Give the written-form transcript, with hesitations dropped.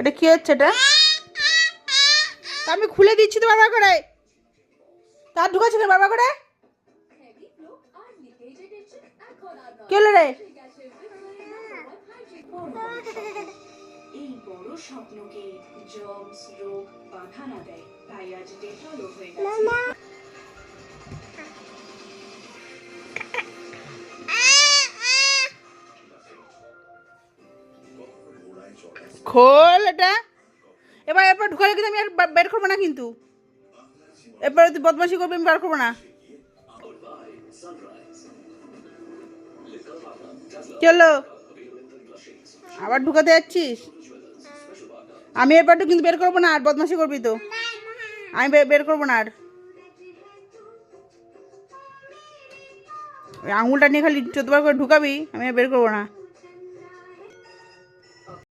এটা কি হচ্ছে? এটা আমি খুলে দিচ্ছি তো বারবার করে। তার ঢুকাচ্ছি না বারবার করে। কি হলো রে? এই বড় স্বপ্নকে জমস রোগ বাধা না দেয়, তাই আজ ডেটল হয়ে গেছে। খোল এটা। এবার এরপর ঢুকালে কিন্তু আমি আর বের করবো না, কিন্তু এরপর তুই বদমাশি করবি, আমি বার করবো না। চলো, আবার ঢুকাতে যাচ্ছিস? আমি এরপরটা কিন্তু বের করবো না, আর বদমাশি করবি তো। আমি বের করবো না আর। আঙুলটা নিয়ে খালি 14 বার করে ঢুকাবি, আমি আর বের করবো না।